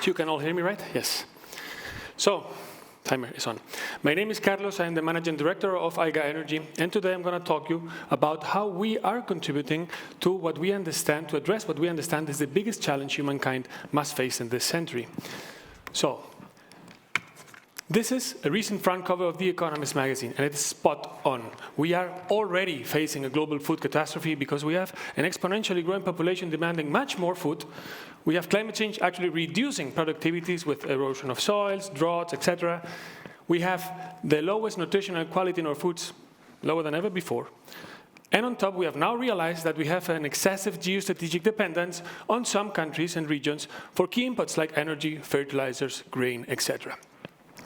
You can all hear me, right? Yes. So, timer is on. My name is Carlos. I am the Managing Director of AlgaEnergy, and today I'm going to talk to you about how we are contributing to what we understand, to address what we understand is the biggest challenge humankind must face in this century. So, this is a recent front cover of The Economist magazine, and it's spot on. We are already facing a global food catastrophe because we have an exponentially growing population demanding much more food. We have climate change actually reducing productivities with erosion of soils, droughts, etc. We have the lowest nutritional quality in our foods, lower than ever before. And on top, we have now realized that we have an excessive geostrategic dependence on some countries and regions for key inputs like energy, fertilizers, grain, etc.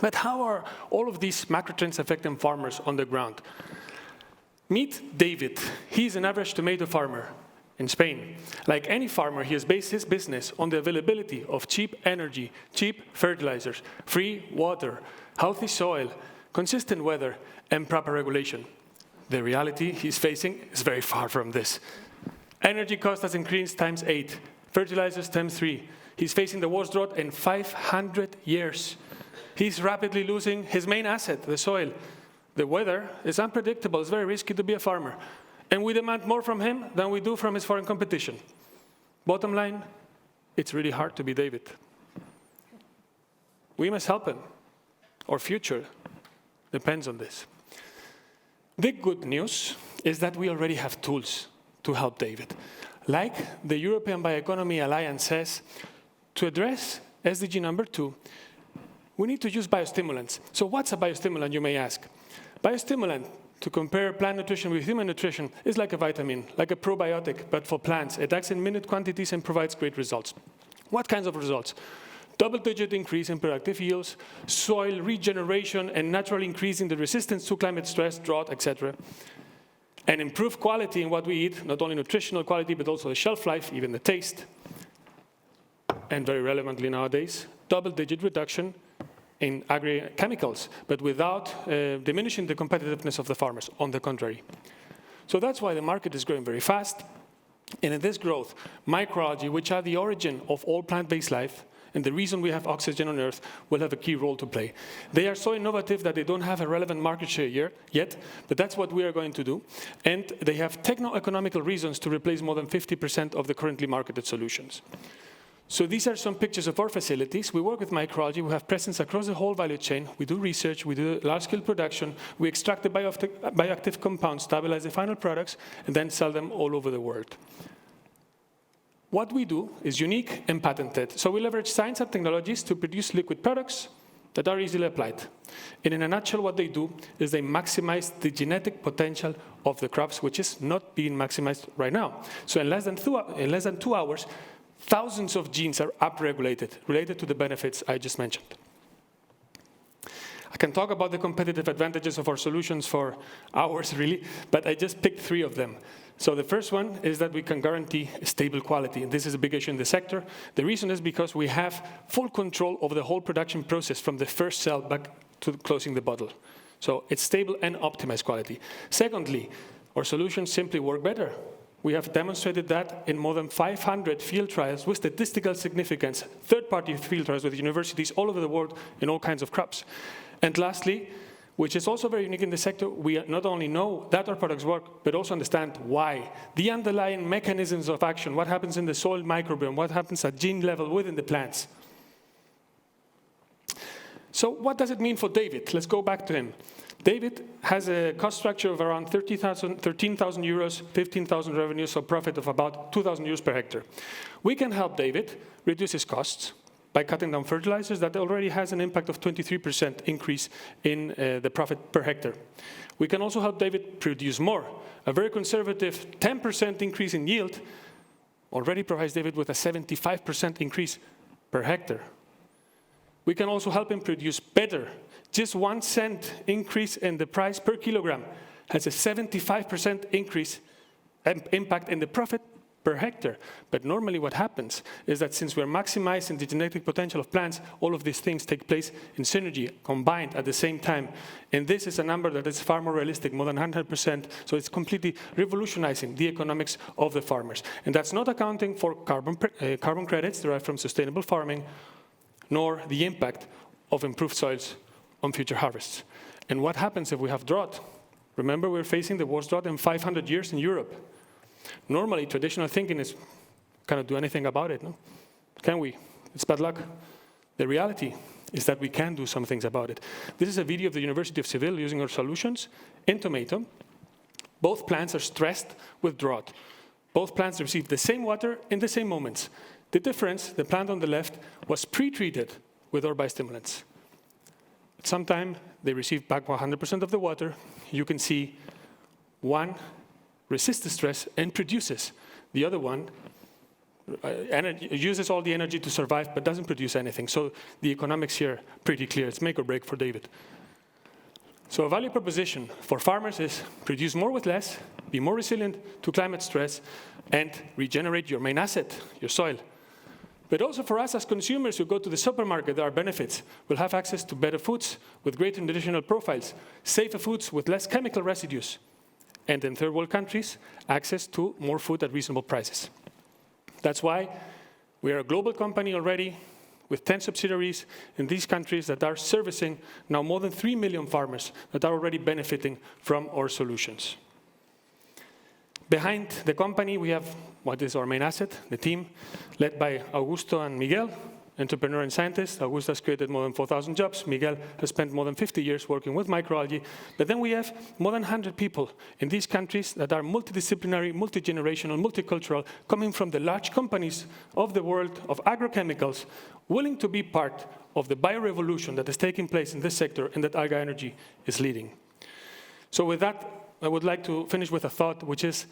But how are all of these macro trends affecting farmers on the ground? Meet David. He's an average tomato farmer in Spain. Like any farmer, he has based his business on the availability of cheap energy, cheap fertilizers, free water, healthy soil, consistent weather, and proper regulation. The reality he's facing is very far from this. Energy cost has increased times 8, fertilizers times 3. He's facing the worst drought in 500 years. He's rapidly losing his main asset, the soil. The weather is unpredictable. It's very risky to be a farmer. And we demand more from him than we do from his foreign competition. Bottom line, it's really hard to be David. We must help him. Our future depends on this. The good news is that we already have tools to help David. Like the European Bioeconomy Alliance says, to address SDG number 2, we need to use biostimulants. So what's a biostimulant, you may ask? Biostimulant, to compare plant nutrition with human nutrition, is like a vitamin, like a probiotic, but for plants. It acts in minute quantities and provides great results. What kinds of results? Double-digit increase in productive yields, soil regeneration, and naturally increasing the resistance to climate stress, drought, etc. And improved quality in what we eat, not only nutritional quality, but also the shelf life, even the taste. And very relevantly nowadays, double-digit reduction in agri-chemicals, but without diminishing the competitiveness of the farmers, on the contrary. So that's why the market is growing very fast. And in this growth, microalgae, which are the origin of all plant-based life, and the reason we have oxygen on Earth, will have a key role to play. They are so innovative that they don't have a relevant market share yet, but that's what we are going to do. And they have techno-economical reasons to replace more than 50% of the currently marketed solutions. So these are some pictures of our facilities. We work with microalgae. We have presence across the whole value chain. We do research. We do large-scale production. We extract the bioactive compounds, stabilize the final products, and then sell them all over the world. What we do is unique and patented. So we leverage science and technologies to produce liquid products that are easily applied. And in a nutshell, what they do is they maximize the genetic potential of the crops, which is not being maximized right now. So in less than 2 hours, thousands of genes are upregulated, related to the benefits I just mentioned. I can talk about the competitive advantages of our solutions for hours, really, but I just picked 3 of them. So the first one is that we can guarantee stable quality. And this is a big issue in the sector. The reason is because we have full control of the whole production process from the first cell back to closing the bottle. So it's stable and optimized quality. Secondly, our solutions simply work better. We have demonstrated that in more than 500 field trials with statistical significance, third-party field trials with universities all over the world in all kinds of crops. And lastly, which is also very unique in the sector, we not only know that our products work, but also understand why. The underlying mechanisms of action, what happens in the soil microbiome, what happens at gene level within the plants. So what does it mean for David? Let's go back to him. David has a cost structure of around 13,000 euros, 15,000 revenues, so profit of about 2,000 euros per hectare. We can help David reduce his costs by cutting down fertilizers. That already has an impact of 23% increase in the profit per hectare. We can also help David produce more. A very conservative 10% increase in yield already provides David with a 75% increase per hectare. We can also help him produce better. Just 1 cent increase in the price per kilogram has a 75% increase impact in the profit per hectare. But normally what happens is that since we're maximizing the genetic potential of plants, all of these things take place in synergy, combined at the same time. And this is a number that is far more realistic, more than 100%. So it's completely revolutionizing the economics of the farmers. And that's not accounting for carbon credits derived from sustainable farming, nor the impact of improved soils on future harvests. And what happens if we have drought? Remember, we're facing the worst drought in 500 years in Europe. Normally, traditional thinking is, cannot do anything about it, no? Can we? It's bad luck. The reality is that we can do some things about it. This is a video of the University of Seville using our solutions in tomato. Both plants are stressed with drought. Both plants receive the same water in the same moments. The difference, the plant on the left was pre-treated with our biostimulants. At some time, they receive back 100% of the water. You can see one resists the stress and produces. The other one uses all the energy to survive but doesn't produce anything. So the economics here are pretty clear. It's make or break for David. So a value proposition for farmers is produce more with less, be more resilient to climate stress, and regenerate your main asset, your soil. But also for us as consumers who go to the supermarket, there are benefits. We'll have access to better foods with greater nutritional profiles, safer foods with less chemical residues, and in third world countries, access to more food at reasonable prices. That's why we are a global company already with 10 subsidiaries in these countries that are servicing now more than 3 million farmers that are already benefiting from our solutions. Behind the company, we have what is our main asset, the team, led by Augusto and Miguel, entrepreneur and scientist. Augusto has created more than 4,000 jobs. Miguel has spent more than 50 years working with microalgae. But then we have more than 100 people in these countries that are multidisciplinary, multi-generational, multicultural, coming from the large companies of the world of agrochemicals, willing to be part of the biorevolution that is taking place in this sector and that AlgaEnergy is leading. So with that, I would like to finish with a thought, which is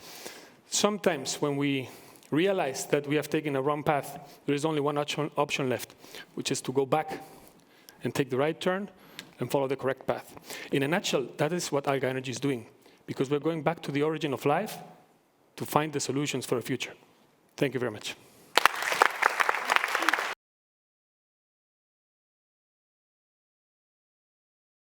sometimes when we realize that we have taken a wrong path, there is only one option left, which is to go back and take the right turn and follow the correct path. In a nutshell, that is what AlgaEnergy is doing, because we're going back to the origin of life to find the solutions for the future. Thank you very much.